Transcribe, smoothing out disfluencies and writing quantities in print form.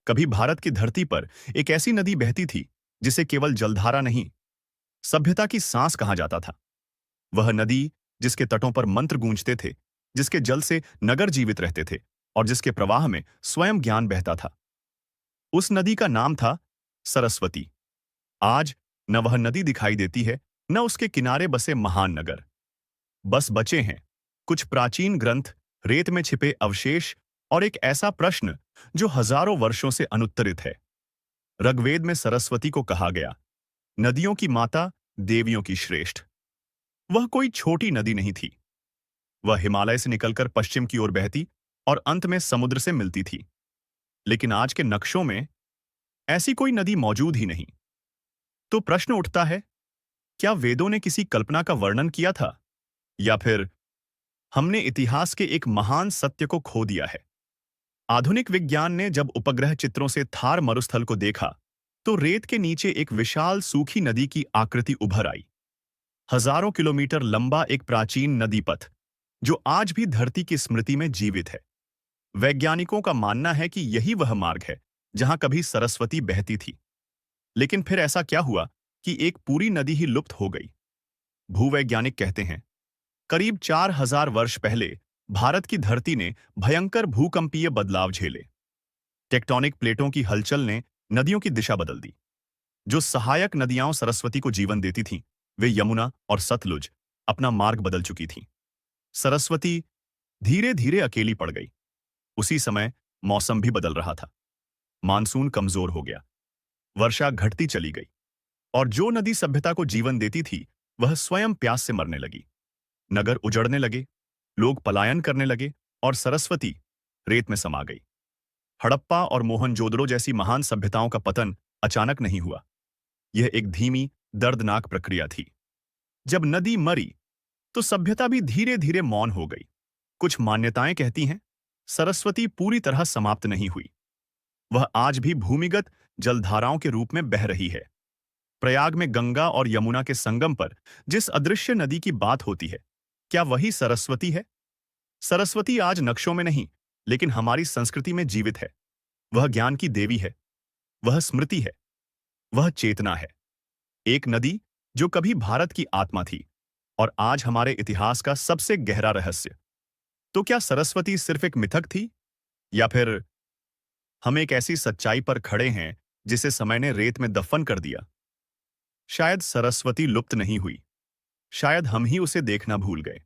कभी भारत की धरती पर एक ऐसी नदी बहती थी जिसे केवल जलधारा नहीं, सभ्यता की सांस कहा जाता था। वह नदी जिसके तटों पर मंत्र गूंजते थे, जिसके जल से नगर जीवित रहते थे और जिसके प्रवाह में स्वयं ज्ञान बहता था। उस नदी का नाम था सरस्वती। आज न वह नदी दिखाई देती है, न उसके किनारे बसे महान नगर। बस बचे हैं कुछ प्राचीन ग्रंथ, रेत में छिपे अवशेष और एक ऐसा प्रश्न जो हजारों वर्षों से अनुत्तरित है। ऋग्वेद में सरस्वती को कहा गया, नदियों की माता, देवियों की श्रेष्ठ। वह कोई छोटी नदी नहीं थी। वह हिमालय से निकलकर पश्चिम की ओर बहती और अंत में समुद्र से मिलती थी। लेकिन आज के नक्शों में ऐसी कोई नदी मौजूद ही नहीं। तो प्रश्न उठता है, क्या वेदों ने किसी कल्पना का वर्णन किया था, या फिर हमने इतिहास के एक महान सत्य को खो दिया है? आधुनिक विज्ञान ने जब उपग्रह चित्रों से थार मरुस्थल को देखा, तो रेत के नीचे एक विशाल सूखी नदी की आकृति उभर आई। हजारों किलोमीटर लंबा एक प्राचीन नदी पथ, जो आज भी धरती की स्मृति में जीवित है। वैज्ञानिकों का मानना है कि यही वह मार्ग है जहां कभी सरस्वती बहती थी। लेकिन फिर ऐसा क्या हुआ कि एक पूरी नदी ही लुप्त हो गई? भूवैज्ञानिक कहते हैं, करीब 4000 वर्ष पहले भारत की धरती ने भयंकर भूकंपीय बदलाव झेले। टेक्टोनिक प्लेटों की हलचल ने नदियों की दिशा बदल दी। जो सहायक नदियां सरस्वती को जीवन देती थीं, वे यमुना और सतलुज अपना मार्ग बदल चुकी थीं। सरस्वती धीरे धीरे अकेली पड़ गई। उसी समय मौसम भी बदल रहा था। मानसून कमजोर हो गया, वर्षा घटती चली गई, और जो नदी सभ्यता को जीवन देती थी, वह स्वयं प्यास से मरने लगी। नगर उजड़ने लगे, लोग पलायन करने लगे, और सरस्वती रेत में समा गई। हड़प्पा और मोहनजोदड़ो जैसी महान सभ्यताओं का पतन अचानक नहीं हुआ। यह एक धीमी, दर्दनाक प्रक्रिया थी। जब नदी मरी, तो सभ्यता भी धीरे धीरे मौन हो गई। कुछ मान्यताएं कहती हैं, सरस्वती पूरी तरह समाप्त नहीं हुई। वह आज भी भूमिगत जलधाराओं के रूप में बह रही है। प्रयाग में गंगा और यमुना के संगम पर जिस अदृश्य नदी की बात होती है, क्या वही सरस्वती है? सरस्वती आज नक्शों में नहीं, लेकिन हमारी संस्कृति में जीवित है। वह ज्ञान की देवी है, वह स्मृति है, वह चेतना है। एक नदी जो कभी भारत की आत्मा थी और आज हमारे इतिहास का सबसे गहरा रहस्य। तो क्या सरस्वती सिर्फ एक मिथक थी, या फिर हम एक ऐसी सच्चाई पर खड़े हैं जिसे समय ने रेत में दफन कर दिया? शायद सरस्वती लुप्त नहीं हुई, शायद हम ही उसे देखना भूल गए।